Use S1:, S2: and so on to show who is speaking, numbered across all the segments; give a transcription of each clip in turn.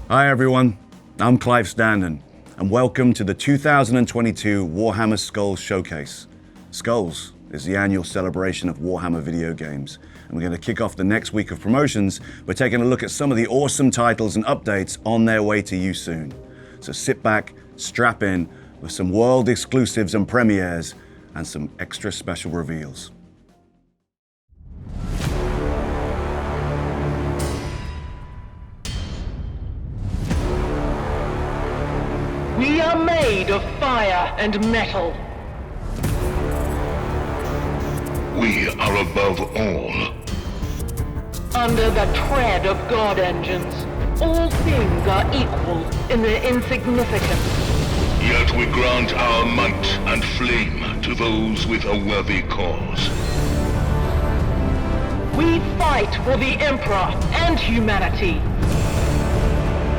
S1: Hi everyone, I'm Clive Standen, and welcome to the 2022 Warhammer Skulls Showcase. Skulls is the annual celebration of Warhammer video games, and we're going to kick off the next week of promotions by taking a look at some of the awesome titles and updates on their way to you soon. So sit back, strap in, with some world exclusives and premieres, and some extra special reveals.
S2: We are made of fire and metal.
S3: We are above all.
S2: Under the tread of God engines, all things are equal in their insignificance.
S3: Yet we grant our might and flame to those with a worthy cause.
S2: We fight for the Emperor and humanity.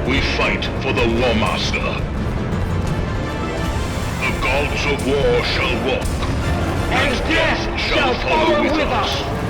S3: We fight for the War Master. The gods of war shall walk, and death shall follow with us.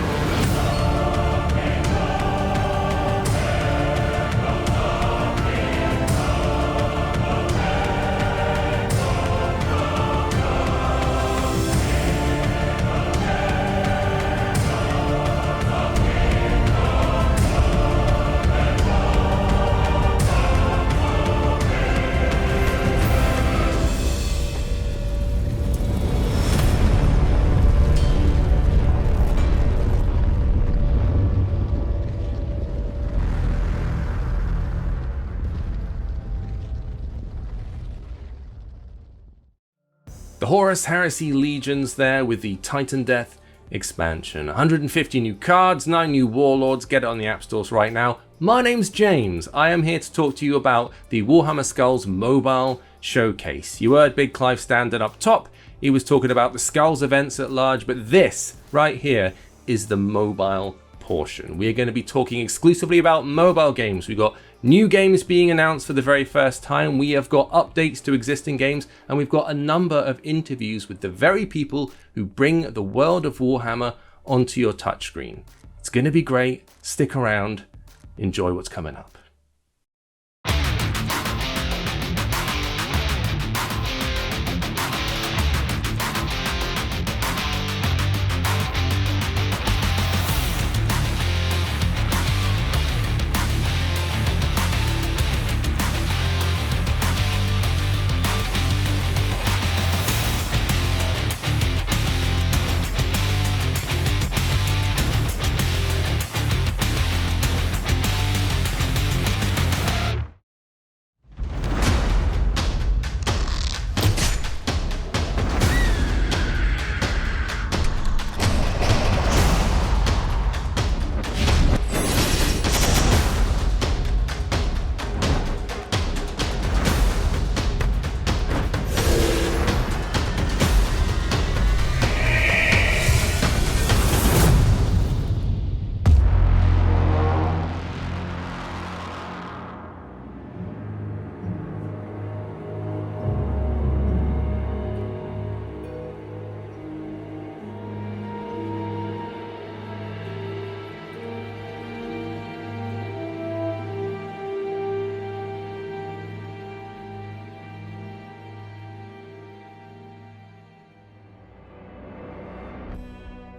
S4: The Horus Heresy Legions there with the Titan Death expansion. 150 new cards, 9 new warlords, get it on the app stores right now. My name's James, I am here to talk to you about the Warhammer Skulls Mobile Showcase. You heard Big Clive Standen up top, he was talking about the Skulls events at large, but this right here is the mobile portion. We are going to be talking exclusively about mobile games. We've got new games being announced for the very first time, we have got updates to existing games, and we've got a number of interviews with the very people who bring the world of Warhammer onto your touchscreen. It's going to be great, stick around, enjoy what's coming up.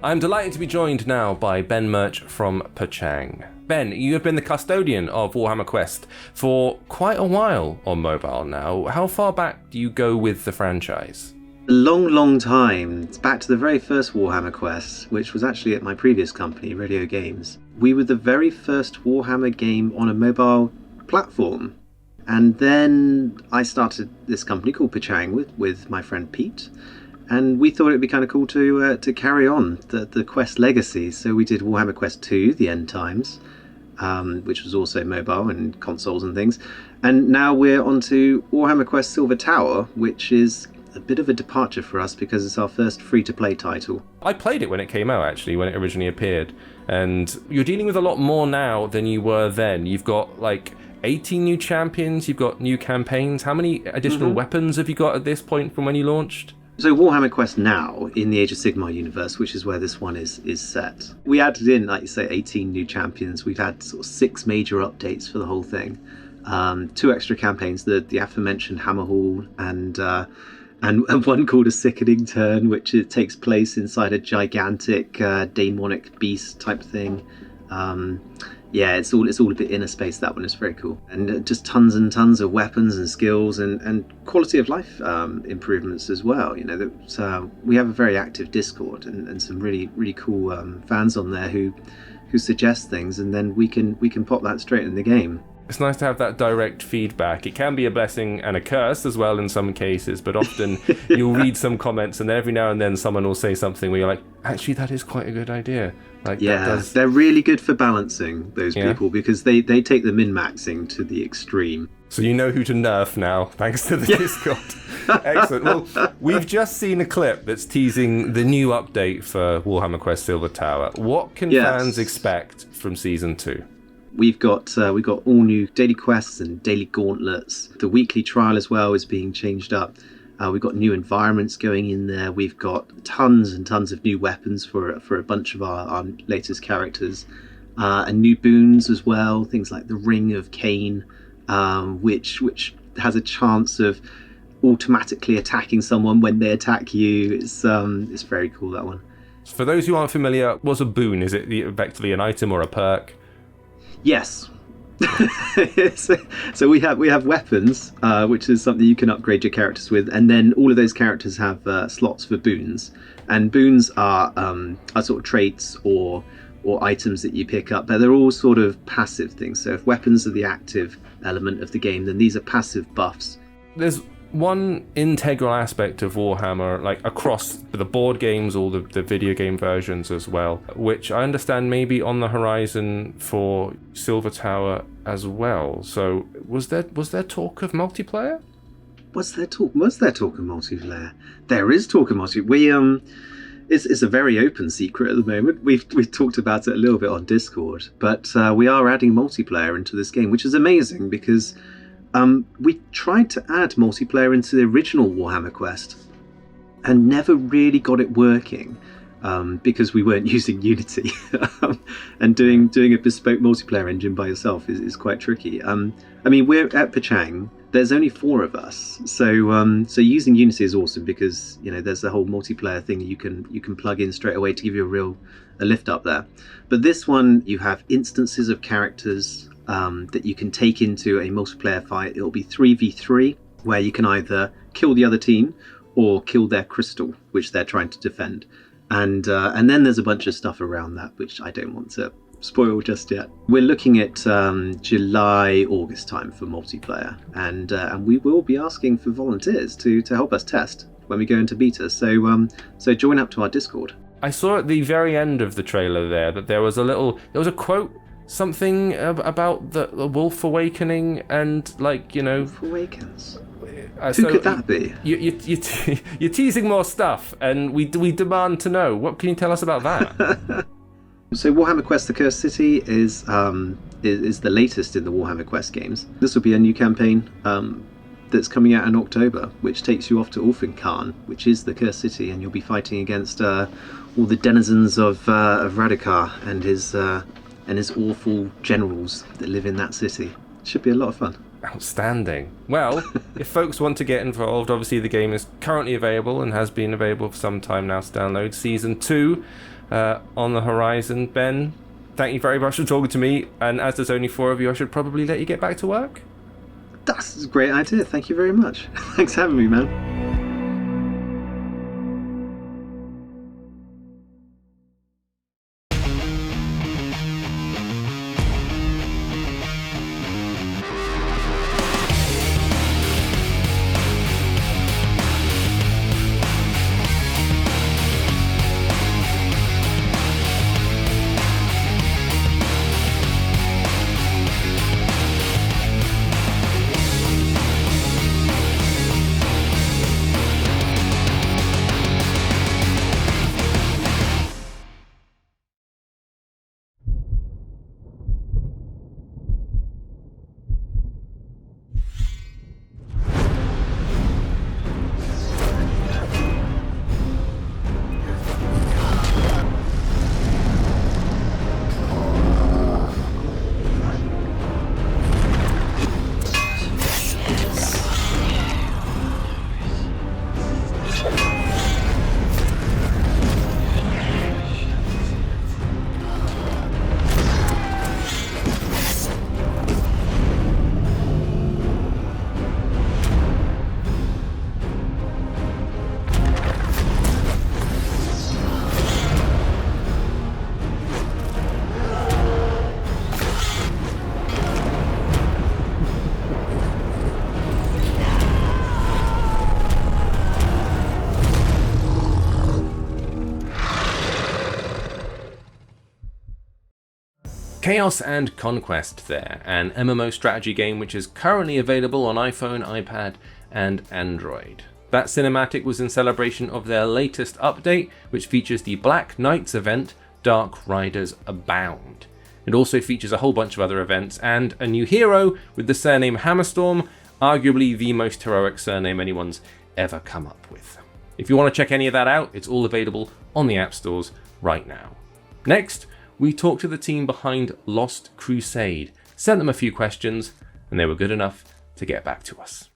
S4: I'm delighted to be joined now by Ben Murch from Pachang. Ben, you have been the custodian of Warhammer Quest for quite a while on mobile now. How far back do you go with the franchise?
S5: A long time. It's back to the very first Warhammer Quest, which was actually at my previous company, Radio Games. We were the very first Warhammer game on a mobile platform. And then I started this company called Pachang with my friend Pete. And we thought it'd be kind of cool to carry on the Quest legacy. So we did Warhammer Quest 2, The End Times, which was also mobile and consoles and things. And now we're on to Warhammer Quest Silver Tower, which is a bit of a departure for us because it's our first free-to-play title.
S4: I played it when it came out, actually, when it originally appeared. And you're dealing with a lot more now than you were then. You've got, like, 18 new champions, you've got new campaigns. How many additional weapons have you got at this point from when you launched?
S5: So Warhammer Quest now, in the Age of Sigmar universe, which is where this one is set, we added in, like you say, 18 new champions. We've had sort of 6 major updates for the whole thing. 2 extra campaigns, the aforementioned Hammerhall and one called A Sickening Turn, which it takes place inside a gigantic daemonic beast type thing. It's all a bit inner space. That one is very cool, and just tons and tons of weapons and skills and quality of life improvements as well. We have a very active Discord and some really cool fans on there who suggest things, and then we can pop that straight in the game.
S4: It's nice to have that direct feedback. It can be a blessing and a curse as well in some cases, but often you'll read some comments and then every now and then someone will say something where you're like, actually, that is quite a good idea.
S5: They're really good for balancing, those people, because they take the min-maxing to the extreme.
S4: So you know who to nerf now, thanks to the Discord. Excellent. Well, we've just seen a clip that's teasing the new update for Warhammer Quest Silver Tower. What can fans expect from Season 2?
S5: We've got all new daily quests and daily gauntlets. The weekly trial as well is being changed up. We've got new environments going in there. We've got tons and tons of new weapons for a bunch of our latest characters, and new boons as well. Things like the Ring of Cain, which has a chance of automatically attacking someone when they attack you. It's very cool, that one.
S4: For those who aren't familiar, what's a boon? Is it effectively an item or a perk?
S5: Yes. So we have weapons, which is something you can upgrade your characters with, and then all of those characters have slots for boons. And boons are sort of traits or items that you pick up, but they're all sort of passive things. So if weapons are the active element of the game, then these are passive buffs.
S4: There's one integral aspect of Warhammer, like across the board games, all the video game versions as well, which I understand may be on the horizon for Silver Tower as well. So was there talk of multiplayer?
S5: Was there talk of multiplayer? There is talk of multiplayer. It's a very open secret at the moment. We've talked about it a little bit on Discord, but we are adding multiplayer into this game, which is amazing because we tried to add multiplayer into the original Warhammer Quest and never really got it working because we weren't using Unity. And doing a bespoke multiplayer engine by yourself is quite tricky. We're at Pechang. There's only 4 of us, so using Unity is awesome because there's the whole multiplayer thing you can plug in straight away to give you a lift up there. But this one, you have instances of characters that you can take into a multiplayer fight. It'll be 3v3, where you can either kill the other team or kill their crystal, which they're trying to defend. And then there's a bunch of stuff around that, which I don't want to spoil just yet. We're looking at July, August time for multiplayer, and we will be asking for volunteers to help us test when we go into beta. So join up to our Discord.
S4: I saw at the very end of the trailer there that there was a quote, something about the Wolf Awakening, and
S5: Wolf Awakens.
S4: Who
S5: could that be?
S4: You're teasing more stuff, and we demand to know. What can you tell us about that?
S5: So Warhammer Quest: The Cursed City is the latest in the Warhammer Quest games. This will be a new campaign that's coming out in October, which takes you off to Orphan, which is the Cursed City, and you'll be fighting against all the denizens of Radukar and his awful generals that live in that city. Should be a lot of fun.
S4: Outstanding. Well, if folks want to get involved, obviously the game is currently available and has been available for some time now to download. Season 2 on the horizon. Ben, thank you very much for talking to me, and as there's only 4 of you, I should probably let you get back to work.
S5: That's a great idea. Thank you very much. Thanks for having me, man.
S4: Chaos and Conquest there, an MMO strategy game which is currently available on iPhone, iPad, and Android. That cinematic was in celebration of their latest update, which features the Black Knights event, Dark Riders Abound. It also features a whole bunch of other events and a new hero with the surname Hammerstorm, arguably the most heroic surname anyone's ever come up with. If you want to check any of that out, it's all available on the app stores right now. Next, we talked to the team behind Lost Crusade, sent them a few questions, and they were good enough to get back to us.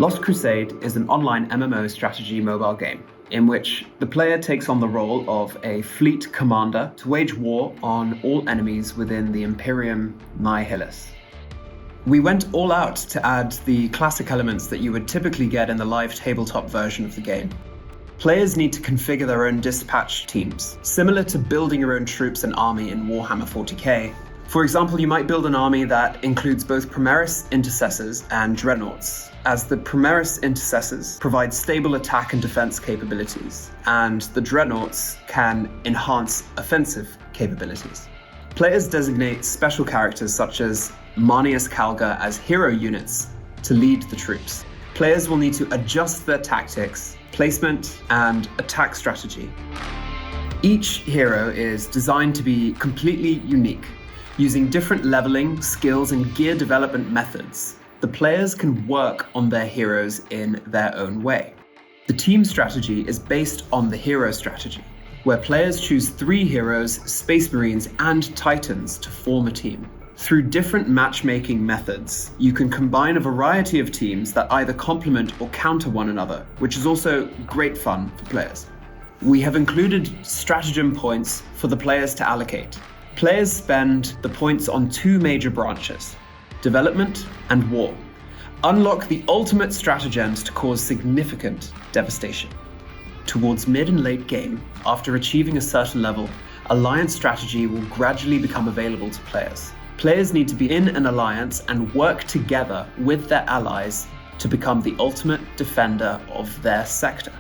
S6: Lost Crusade is an online MMO strategy mobile game in which the player takes on the role of a fleet commander to wage war on all enemies within the Imperium Nihilus. We went all out to add the classic elements that you would typically get in the live tabletop version of the game. Players need to configure their own dispatch teams, similar to building your own troops and army in Warhammer 40k. For example, you might build an army that includes both Primaris Intercessors and Dreadnoughts, as the Primaris Intercessors provide stable attack and defense capabilities, and the Dreadnoughts can enhance offensive capabilities. Players designate special characters such as Manius Calga as hero units to lead the troops. Players will need to adjust their tactics, placement, and attack strategy. Each hero is designed to be completely unique. Using different leveling, skills, and gear development methods, the players can work on their heroes in their own way. The team strategy is based on the hero strategy, where players choose 3 heroes, Space Marines, and Titans to form a team. Through different matchmaking methods, you can combine a variety of teams that either complement or counter one another, which is also great fun for players. We have included stratagem points for the players to allocate. Players spend the points on 2 major branches: development and war. Unlock the ultimate stratagems to cause significant devastation. Towards mid and late game, after achieving a certain level, alliance strategy will gradually become available to players. Players need to be in an alliance and work together with their allies to become the ultimate defender of their sector.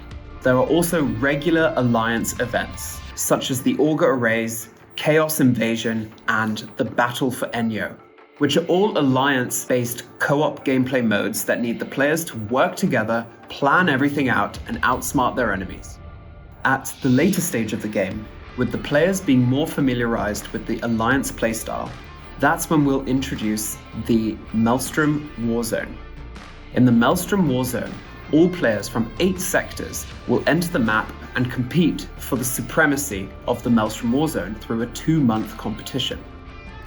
S6: There are also regular alliance events, such as the Augur Arrays, Chaos Invasion, and the Battle for Enyo, which are all alliance-based co-op gameplay modes that need the players to work together, plan everything out, and outsmart their enemies. At the later stage of the game, with the players being more familiarized with the alliance playstyle, that's when we'll introduce the Maelstrom Warzone. In the Maelstrom Warzone, all players from 8 sectors will enter the map and compete for the supremacy of the Maelstrom Warzone through a 2-month competition.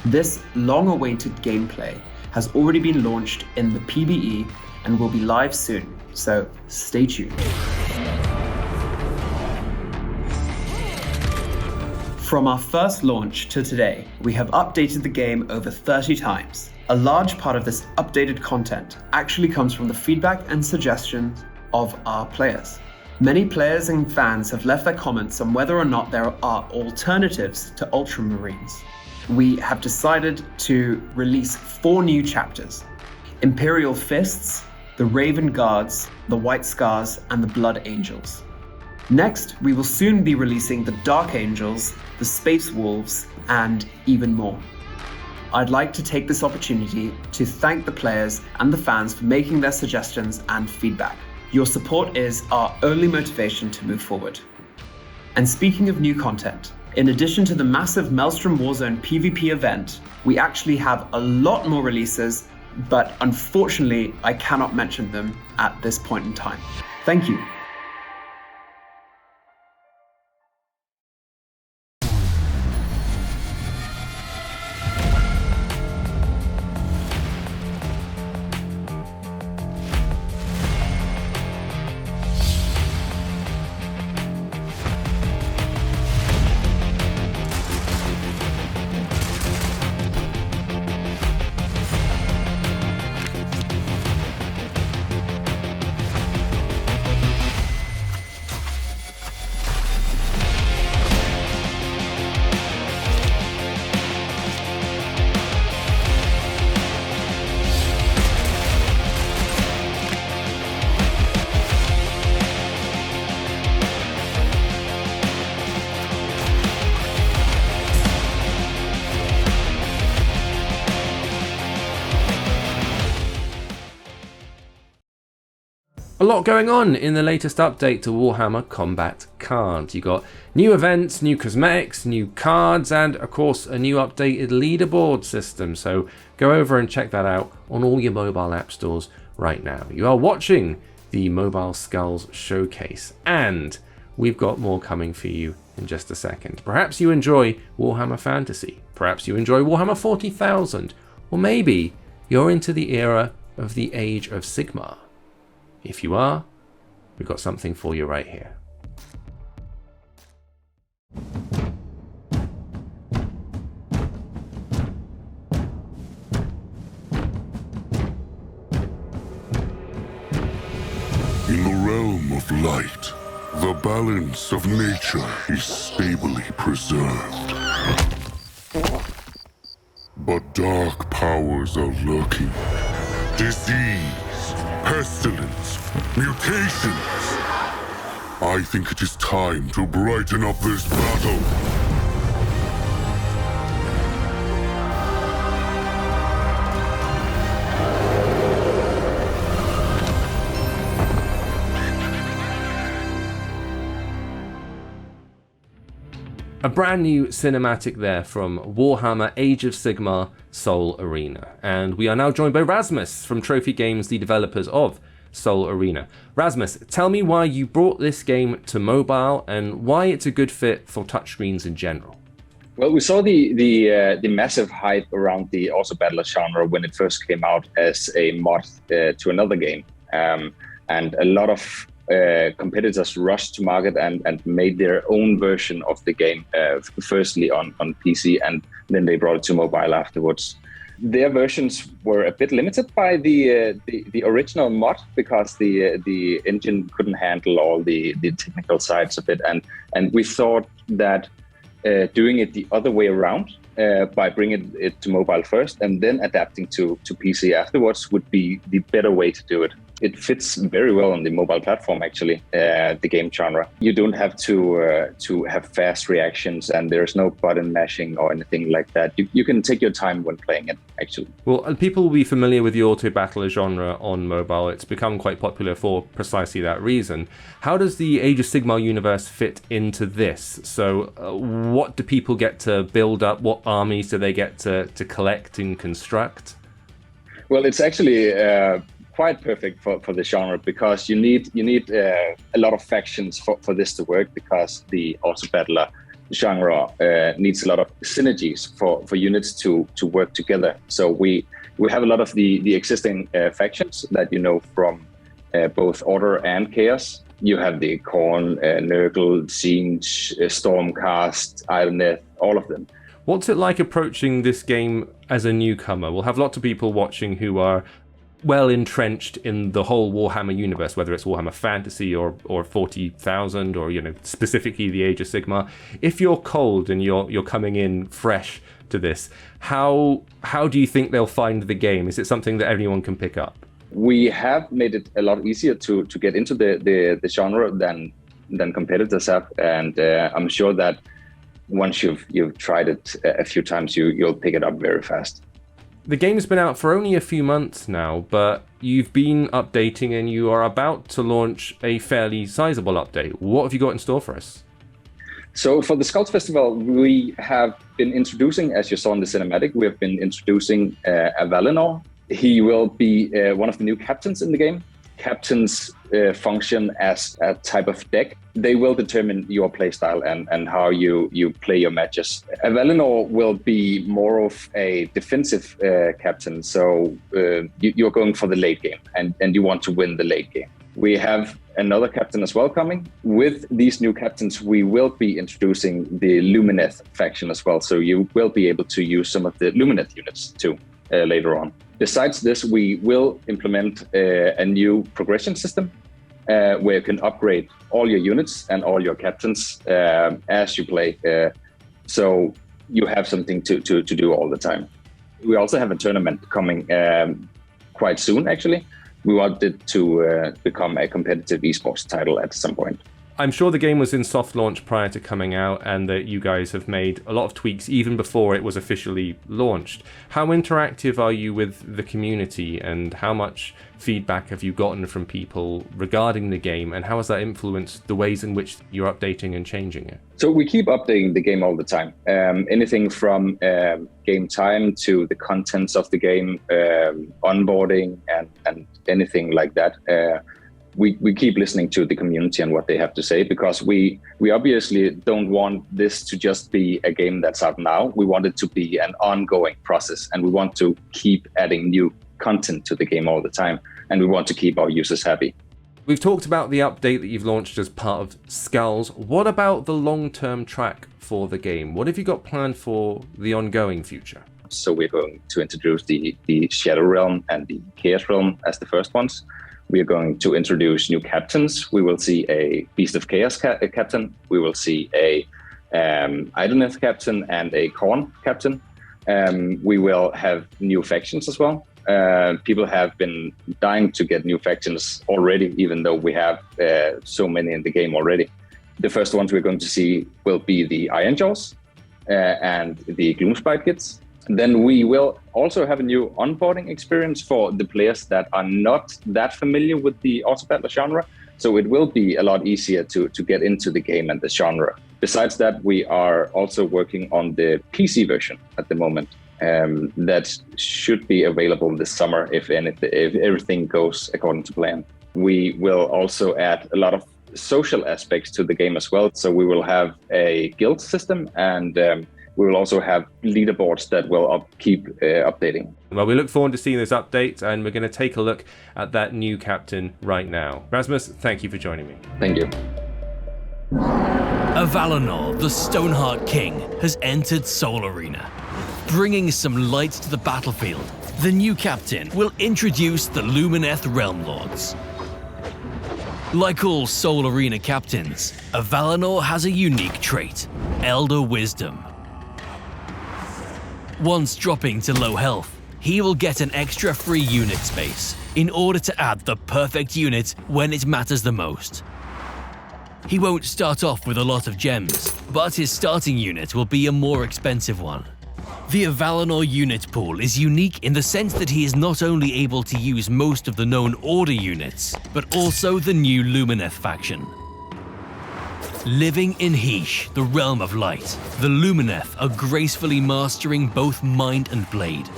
S6: This long-awaited gameplay has already been launched in the PBE and will be live soon, so stay tuned. From our first launch to today, we have updated the game over 30 times. A large part of this updated content actually comes from the feedback and suggestions of our players. Many players and fans have left their comments on whether or not there are alternatives to Ultramarines. We have decided to release 4 new chapters: Imperial Fists, the Raven Guards, the White Scars, and the Blood Angels. Next, we will soon be releasing the Dark Angels, the Space Wolves, and even more. I'd like to take this opportunity to thank the players and the fans for making their suggestions and feedback. Your support is our only motivation to move forward. And speaking of new content, in addition to the massive Maelstrom Warzone PvP event, we actually have a lot more releases, but unfortunately, I cannot mention them at this point in time. Thank you.
S4: A lot going on in the latest update to Warhammer Combat Cards. You got new events, new cosmetics, new cards, and of course a new updated leaderboard system. So go over and check that out on all your mobile app stores right now. You are watching the Mobile Skulls Showcase, and we've got more coming for you in just a second. Perhaps you enjoy Warhammer Fantasy, perhaps you enjoy Warhammer 40,000, or maybe you're into the era of the Age of Sigmar. If you are, we've got something for you right here.
S3: In the realm of light, the balance of nature is stably preserved. But dark powers are lurking. Disease, pestilence, mutations. I think it is time to brighten up this battle.
S4: A brand new cinematic there from Warhammer Age of Sigmar Soul Arena. And we are now joined by Rasmus from Trophy Games, the developers of Soul Arena. Rasmus, tell me why you brought this game to mobile and why it's a good fit for touchscreens in general.
S7: Well, we saw the massive hype around the auto battler genre when it first came out as a mod to another game. And a lot of competitors rushed to market and made their own version of the game, firstly on PC, and then they brought it to mobile afterwards. Their versions were a bit limited by the original mod because the engine couldn't handle all the technical sides of it, and we thought that doing it the other way around, by bringing it to mobile first and then adapting to PC afterwards, would be the better way to do it. It fits very well on the mobile platform, actually, the game genre. You don't have to have fast reactions, and there's no button mashing or anything like that. You can take your time when playing it, actually. Well,
S4: and people will be familiar with the auto battler genre on mobile. It's become quite popular for precisely that reason. How does the Age of Sigmar universe fit into this? So what do people get to build up? What armies do they get to collect and construct?
S7: Well, it's actually quite perfect for the genre, because you need a lot of factions for this to work, because the auto battler genre needs a lot of synergies for units to work together. So we have a lot of the existing factions that you know from both Order and Chaos. You have the Khorne, Nurgle, Siege, Stormcast, Idoneth, all of them.
S4: What's it like approaching this game as a newcomer? We'll have lots of people watching who are well entrenched in the whole Warhammer universe, whether it's Warhammer Fantasy or 40,000 or, you know, specifically the Age of Sigmar. If you're cold and you're coming in fresh to this, how do you think they'll find the game? Is it something that anyone can pick up?
S7: We have made it a lot easier to get into the genre than competitors have, and I'm sure that once you've tried it a few times, you'll pick it up very fast.
S4: The game's been out for only a few months now, but you've been updating and you are about to launch a fairly sizable update. What have you got in store for us?
S7: So for the Skulls Festival, we have been introducing, as you saw in the cinematic, we have been introducing a Valinor. He will be one of the new captains in the game. Captains function as a type of deck. They will determine your playstyle and how you play your matches. A Valinor will be more of a defensive captain, so you're going for the late game and you want to win the late game. We have another captain as well coming. With these new captains, we will be introducing the Lumineth faction as well, so you will be able to use some of the Lumineth units too later on. Besides this, we will implement a new progression system where you can upgrade all your units and all your captains as you play. So you have something to do all the time. We also have a tournament coming quite soon, actually. We want it to become a competitive esports title at some point.
S4: I'm sure the game was in soft launch prior to coming out, and that you guys have made a lot of tweaks even before it was officially launched. How interactive are you with the community, and how much feedback have you gotten from people regarding the game, and how has that influenced the ways in which you're updating and changing it?
S7: So we keep updating the game all the time. Anything from game time to the contents of the game, onboarding and anything like that. We keep listening to the community and what they have to say, because we obviously don't want this to just be a game that's out now. We want it to be an ongoing process, and we want to keep adding new content to the game all the time, and we want to keep our users happy.
S4: We've talked about the update that you've launched as part of Skulls. What about the long-term track for the game? What have you got planned for the ongoing future?
S7: So we're going to introduce the Shadow Realm and the Chaos Realm as the first ones. We are going to introduce new captains. We will see a Beast of Chaos captain. We will see a Idoneth captain and a Khorne captain. We will have new factions as well. People have been dying to get new factions already, even though we have so many in the game already. The first ones we're going to see will be the Ironjaws and the Gloomspite Kids. Then we will also have a new onboarding experience for the players that are not that familiar with the auto battler genre. So it will be a lot easier to get into the game and the genre. Besides that, we are also working on the PC version at the moment. That should be available this summer if everything goes according to plan. We will also add a lot of social aspects to the game as well. So we will have a guild system, and we will also have leaderboards that will keep updating.
S4: Well, we look forward to seeing those updates, and we're going to take a look at that new captain right now. Rasmus, thank you for joining me.
S7: Thank you.
S8: A Valinor, the Stoneheart King, has entered Soul Arena, bringing some light to the battlefield. The new captain will introduce the Lumineth Realm Lords. Like all Soul Arena captains, a Valinor has a unique trait: Elder Wisdom. Once dropping to low health, he will get an extra free unit space in order to add the perfect unit when it matters the most. He won't start off with a lot of gems, but his starting unit will be a more expensive one. The Valinor unit pool is unique in the sense that he is not only able to use most of the known Order units, but also the new Lumineth faction. Living in Hysh, the Realm of Light, the Lumineth are gracefully mastering both mind and blade.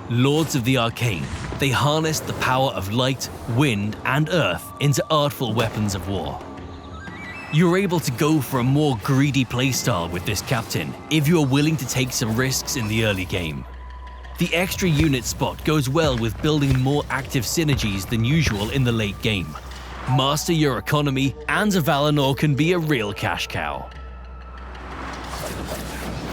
S8: Lords of the Arcane, they harnessed the power of light, wind, and earth into artful weapons of war. You're able to go for a more greedy playstyle with this captain if you're willing to take some risks in the early game. The extra unit spot goes well with building more active synergies than usual in the late game. Master your economy, and a Valinor can be a real cash cow.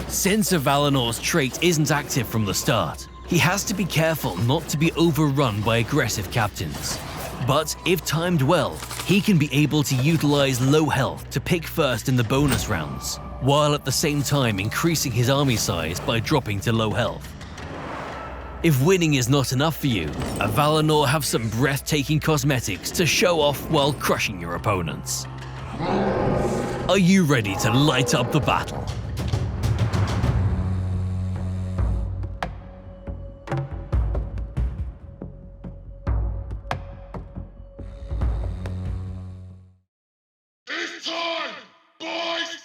S8: Since a Valinor's trait isn't active from the start, he has to be careful not to be overrun by aggressive captains. But if timed well, he can be able to utilize low health to pick first in the bonus rounds, while at the same time increasing his army size by dropping to low health. If winning is not enough for you, a Valinor have some breathtaking cosmetics to show off while crushing your opponents. Are you ready to light up the battle?
S3: It's time, boys!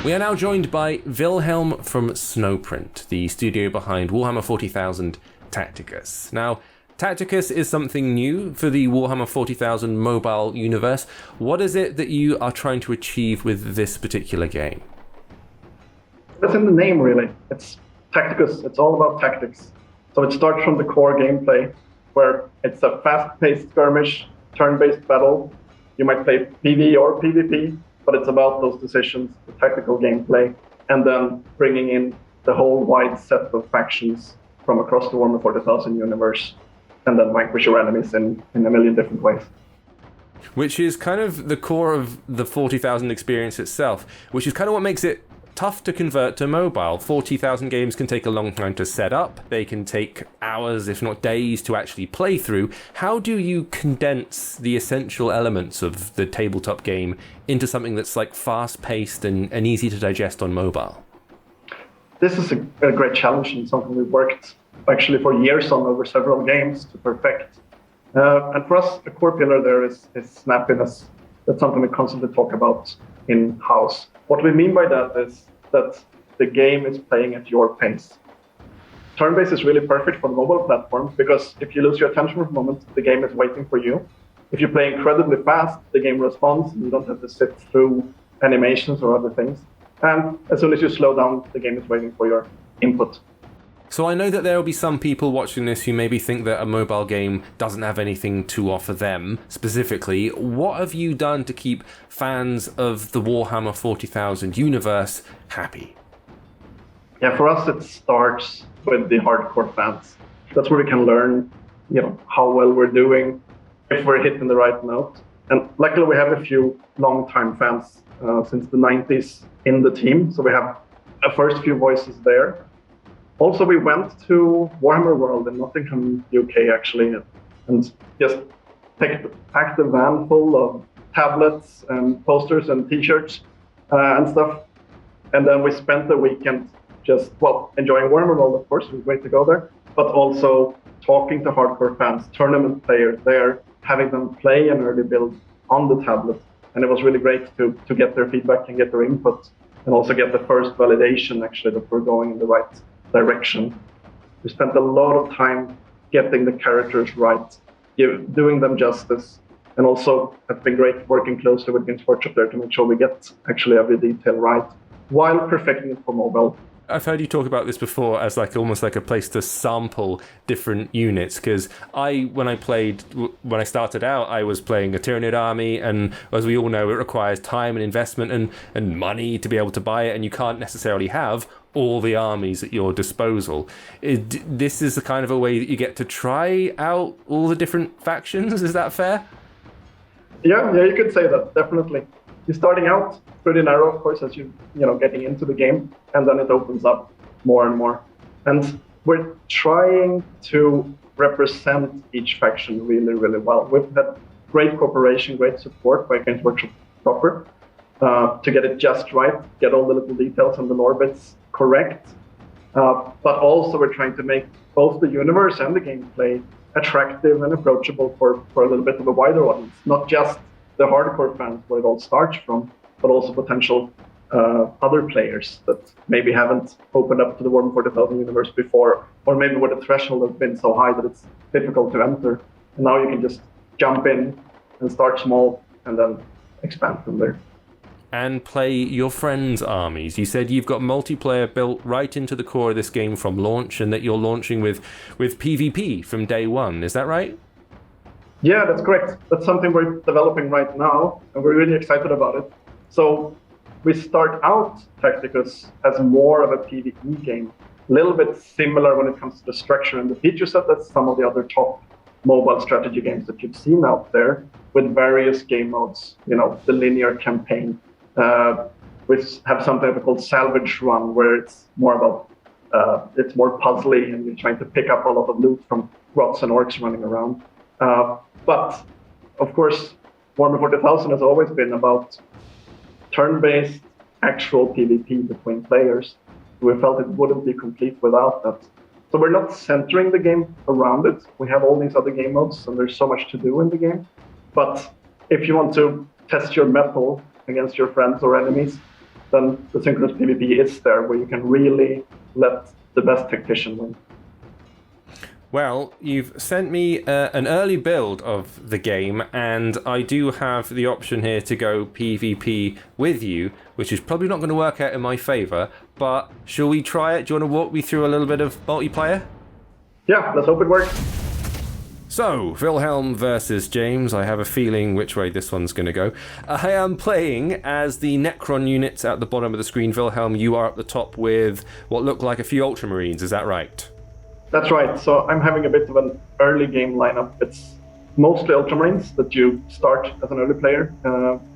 S4: We are now joined by Wilhelm from Snowprint, the studio behind Warhammer 40,000 Tacticus. Now, Tacticus is something new for the Warhammer 40,000 mobile universe. What is it that you are trying to achieve with this particular game?
S9: It's in the name, really. It's Tacticus. It's all about tactics. So it starts from the core gameplay, where it's a fast-paced skirmish, turn-based battle. You might play PvE or PvP, but it's about those decisions, the tactical gameplay, and then bringing in the whole wide set of factions from across the Warhammer 40,000 universe, and then vanquish your enemies in a million different ways.
S4: Which is kind of the core of the 40,000 experience itself, which is kind of what makes it tough to convert to mobile. 40,000 games can take a long time to set up. They can take hours, if not days, to actually play through. How do you condense the essential elements of the tabletop game into something that's like fast-paced and easy to digest on mobile?
S9: This is a great challenge and something we've worked actually for years on over several games to perfect. And for us, a core pillar there is snappiness. That's something we constantly talk about in-house. What we mean by that is that the game is playing at your pace. Turn-based is really perfect for the mobile platform because if you lose your attention for a moment, the game is waiting for you. If you play incredibly fast, the game responds and you don't have to sit through animations or other things. And as soon as you slow down, the game is waiting for your input.
S4: So I know that there will be some people watching this who maybe think that a mobile game doesn't have anything to offer them specifically. What have you done to keep fans of the Warhammer 40,000 universe happy?
S9: Yeah, for us it starts with the hardcore fans. That's where we can learn, how well we're doing, if we're hitting the right note. And luckily we have a few long-time fans since the 90s in the team, so we have a first few voices there. Also, we went to Warhammer World in Nottingham, UK, actually, and just packed a van full of tablets and posters and T-shirts and stuff. And then we spent the weekend just, enjoying Warhammer World, of course, it was great to go there, but also talking to hardcore fans, tournament players there, having them play an early build on the tablet. And it was really great to get their feedback and get their input and also get the first validation actually that we're going in the right direction. We spent a lot of time getting the characters right, doing them justice, and also it's been great working closely with Games Workshop there to make sure we get actually every detail right while perfecting it for mobile.
S4: I've heard you talk about this before as like almost like a place to sample different units, because when I started out, I was playing a Tyranid army, and as we all know, it requires time and investment and money to be able to buy it, and you can't necessarily have all the armies at your disposal. This is the kind of a way that you get to try out all the different factions, is that fair?
S9: Yeah, you could say that, definitely. You're starting out pretty narrow, of course, as you getting into the game, and then it opens up more and more. And we're trying to represent each faction really, really well. We've had great cooperation, great support by Games Workshop proper to get it just right, get all the little details and the lore bits correct. But also we're trying to make both the universe and the gameplay attractive and approachable for a little bit of a wider audience, not just the hardcore fans where it all starts from, but also potential other players that maybe haven't opened up to the Warhammer 40,000 universe before, or maybe where the threshold has been so high that it's difficult to enter. And now you can just jump in and start small and then expand from there.
S4: And play your friends' armies. You said you've got multiplayer built right into the core of this game from launch, and that you're launching with PvP from day one. Is that right?
S9: Yeah, that's correct. That's something we're developing right now, and we're really excited about it. So we start out Tacticus as more of a PvE game, a little bit similar when it comes to the structure and the feature set as some of the other top mobile strategy games that you've seen out there, with various game modes, the linear campaign. We have something called Salvage Run, where it's more about, it's more puzzly, and you're trying to pick up a lot of loot from rots and orcs running around. But, of course, Warhammer 40,000 has always been about turn-based, actual PvP between players. We felt it wouldn't be complete without that. So we're not centering the game around it. We have all these other game modes, and there's so much to do in the game. But if you want to test your mettle against your friends or enemies, then the synchronous PvP is there, where you can really let the best tactician win.
S4: Well, you've sent me an early build of the game, and I do have the option here to go PvP with you, which is probably not going to work out in my favour, but shall we try it? Do you want to walk me through a little bit of multiplayer?
S9: Yeah, let's hope it works.
S4: So, Wilhelm versus James. I have a feeling which way this one's going to go. I am playing as the Necron units at the bottom of the screen. Wilhelm, you are up the top with what look like a few Ultramarines, is that right?
S9: That's right. So I'm having a bit of an early game lineup. It's mostly Ultramarines that you start as an early player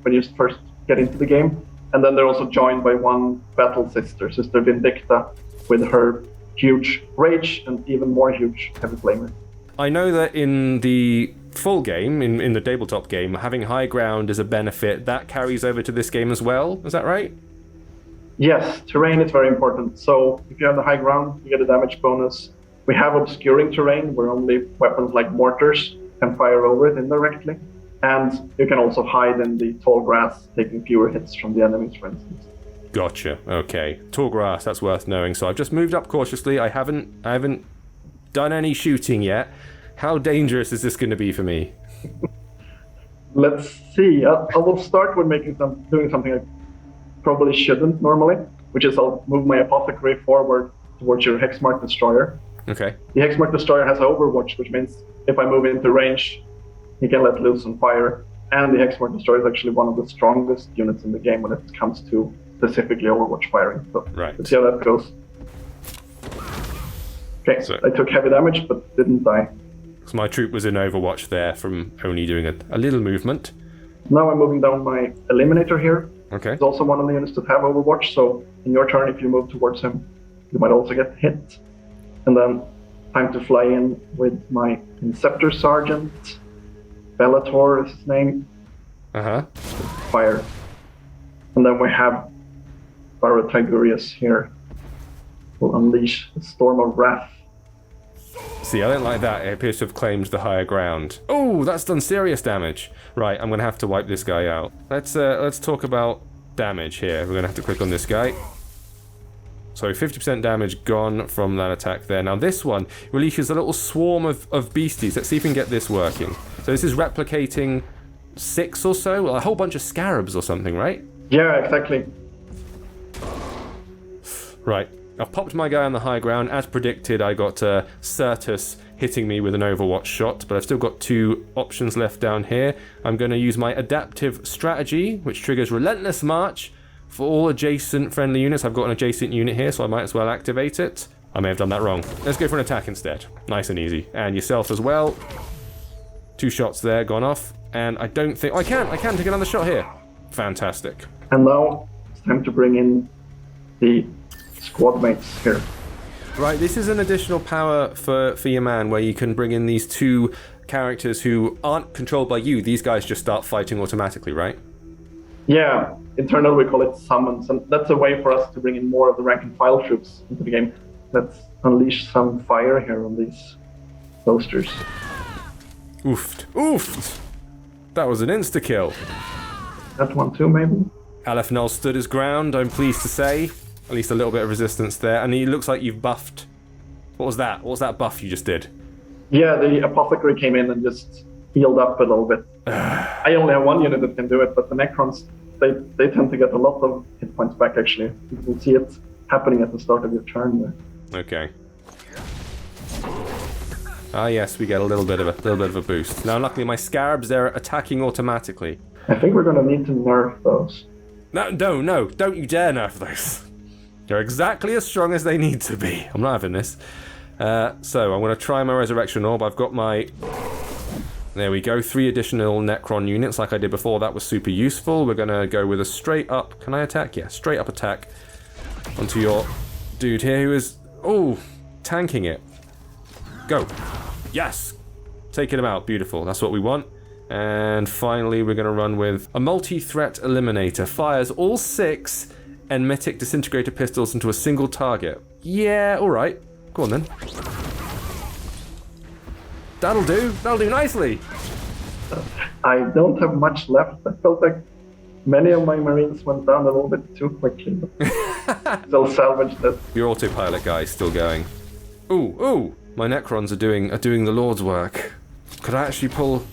S9: when you first get into the game. And then they're also joined by one battle sister Vindicta, with her huge rage and even more huge heavy flamer.
S4: I know that in the full game, in the tabletop game, having high ground is a benefit. That carries over to this game as well, is that right?
S9: Yes, terrain is very important. So if you have the high ground, you get a damage bonus. We have obscuring terrain, where only weapons like mortars can fire over it indirectly. And you can also hide in the tall grass, taking fewer hits from the enemies, for instance.
S4: Gotcha, okay. Tall grass, that's worth knowing. So I've just moved up cautiously. I haven't done any shooting yet. How dangerous is this going to be for me?
S9: Let's see. I will start with doing something I probably shouldn't normally, which is I'll move my apothecary forward towards your Hexmark Destroyer.
S4: Okay.
S9: The Hexmark Destroyer has Overwatch, which means if I move into range, he can let loose on fire. And the Hexmark Destroyer is actually one of the strongest units in the game when it comes to specifically Overwatch firing. So
S4: right.
S9: Let's see how that goes. Okay, so I took heavy damage, but didn't die.
S4: So my troop was in Overwatch there from only doing a little movement.
S9: Now I'm moving down my Eliminator here.
S4: Okay.
S9: He's also one of the units that have Overwatch, so in your turn, if you move towards him, you might also get hit. And then time to fly in with my Inceptor Sergeant. Bellator is his name.
S4: Uh-huh.
S9: Fire. And then we have Barra Tigurius here. Will unleash a storm of wrath.
S4: See, I don't like that. It appears to have claimed the higher ground. Oh, that's done serious damage. Right, I'm going to have to wipe this guy out. Let's talk about damage here. We're going to have to click on this guy. So 50% damage gone from that attack there. Now this one releases a little swarm of beasties. Let's see if we can get this working. So this is replicating 6 or so, a whole bunch of scarabs or something, right?
S9: Yeah, exactly.
S4: Right. I've popped my guy on the high ground. As predicted, I got Certus hitting me with an Overwatch shot, but I've still got 2 options left down here. I'm going to use my adaptive strategy, which triggers Relentless March for all adjacent friendly units. I've got an adjacent unit here, so I might as well activate it. I may have done that wrong. Let's go for an attack instead. Nice and easy. And yourself as well. 2 shots there, gone off. And I don't think... I can take another shot here. Fantastic.
S9: And now it's time to bring in the squad mates here.
S4: Right, this is an additional power for your man, where you can bring in these 2 characters who aren't controlled by you. These guys just start fighting automatically, right?
S9: Yeah, internally we call it summons, and that's a way for us to bring in more of the rank and file troops into the game. Let's unleash some fire here on these boasters.
S4: Oofed. Oofed! That was an insta-kill.
S9: That one too, maybe?
S4: Aleph Null stood his ground, I'm pleased to say. At least a little bit of resistance there. And it looks like you've buffed... What was that? What was that buff you just did?
S9: Yeah, the Apothecary came in and just healed up a little bit. I only have 1 unit that can do it, but the Necrons, they tend to get a lot of hit points back, actually. You can see it happening at the start of your turn there.
S4: Okay. Ah yes, we get a little bit of a boost. Now luckily my Scarabs, they're attacking automatically.
S9: I think we're gonna need to nerf those.
S4: No, don't you dare nerf those. They're exactly as strong as they need to be. I'm not having this. So I'm going to try my Resurrection Orb. I've got my... There we go, 3 additional Necron units like I did before. That was super useful. We're going to go with a straight up... Can I attack? Yeah, straight up attack onto your dude here who is... Oh, tanking it. Go. Yes! Taking him out. Beautiful. That's what we want. And finally, we're going to run with a multi-threat eliminator. Fires all 6 Enmetic disintegrator pistols into a single target. Yeah, alright. Go on then. That'll do nicely.
S9: I don't have much left. I felt like many of my Marines went down a little bit too quickly. Still salvaged it.
S4: Your autopilot guy is still going. Ooh, my Necrons are doing the Lord's work. Could I actually pull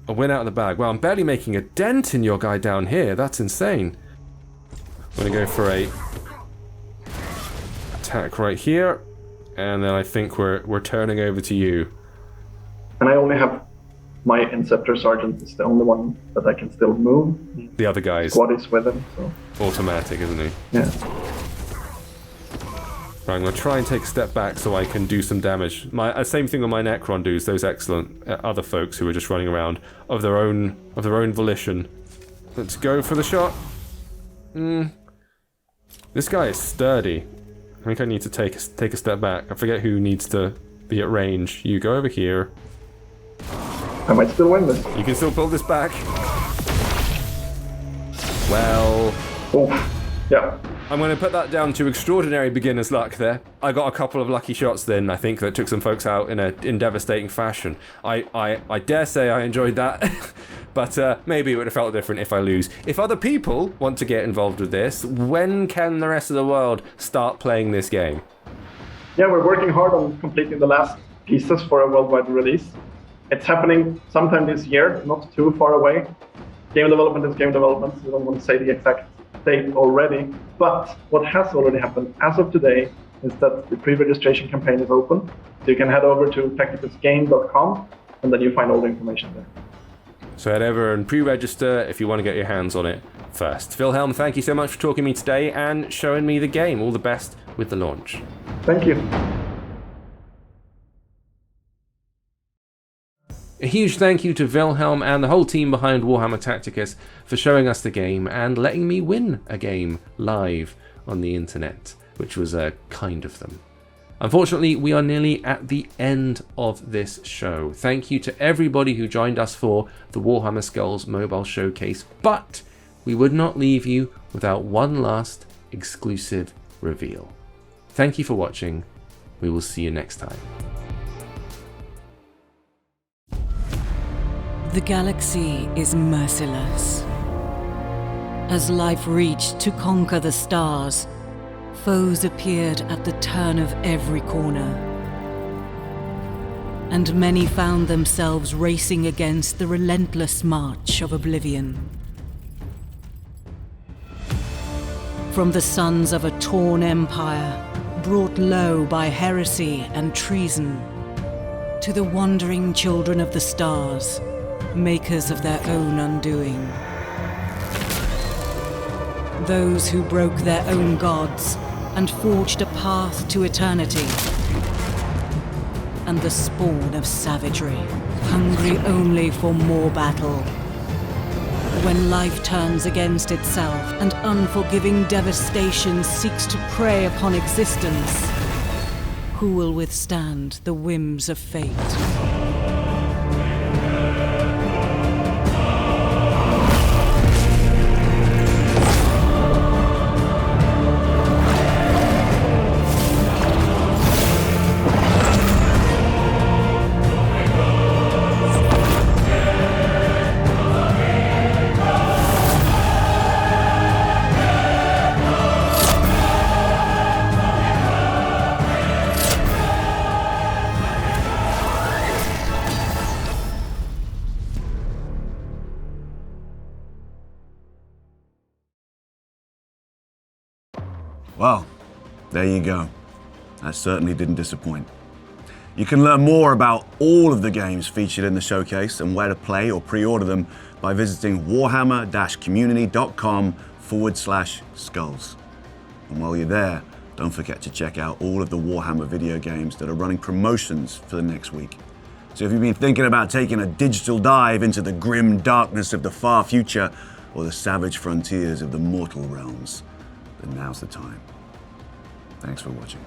S4: a win out of the bag? Well, I'm barely making a dent in your guy down here. That's insane. I'm gonna go for a attack right here, and then I think we're turning over to you.
S9: And I only have my Inceptor Sergeant is the only one that I can still move.
S4: The other guys.
S9: Squad is with him, so.
S4: Automatic, isn't he?
S9: Yeah.
S4: Right, I'm gonna try and take a step back so I can do some damage. Same thing with my Necron dudes, those excellent other folks who are just running around of their own volition. Let's go for the shot. This guy is sturdy. I think I need to take a step back. I forget who needs to be at range. You go over here.
S9: I might still win this.
S4: You can still pull this back. Well...
S9: Oh, yeah.
S4: I'm going to put that down to extraordinary beginner's luck there. I got a couple of lucky shots then, I think, that took some folks out in devastating fashion. I dare say I enjoyed that. But maybe it would have felt different if I lose. If other people want to get involved with this, when can the rest of the world start playing this game?
S9: Yeah, we're working hard on completing the last pieces for a worldwide release. It's happening sometime this year, not too far away. Game development is game development, so we don't want to say the exact date already. But what has already happened as of today is that the pre-registration campaign is open. So you can head over to tacticusgame.com and then you find all the information there.
S4: So head over and pre-register if you want to get your hands on it first. Wilhelm, thank you so much for talking to me today and showing me the game. All the best with the launch.
S9: Thank you.
S4: A huge thank you to Wilhelm and the whole team behind Warhammer Tacticus for showing us the game and letting me win a game live on the internet, which was kind of them. Unfortunately, we are nearly at the end of this show. Thank you to everybody who joined us for the Warhammer Skulls Mobile Showcase, but we would not leave you without one last exclusive reveal. Thank you for watching. We will see you next time.
S10: The galaxy is merciless. As life reached to conquer the stars, foes appeared at the turn of every corner. And many found themselves racing against the relentless march of oblivion. From the sons of a torn empire, brought low by heresy and treason, to the wandering children of the stars, makers of their own undoing. Those who broke their own gods and forged a path to eternity. And the spawn of savagery, hungry only for more battle. When life turns against itself and unforgiving devastation seeks to prey upon existence, who will withstand the whims of fate?
S1: Well, there you go. That certainly didn't disappoint. You can learn more about all of the games featured in the showcase and where to play or pre-order them by visiting warhammer-community.com/skulls. And while you're there, don't forget to check out all of the Warhammer video games that are running promotions for the next week. So if you've been thinking about taking a digital dive into the grim darkness of the far future or the savage frontiers of the mortal realms, then now's the time. Thanks for watching.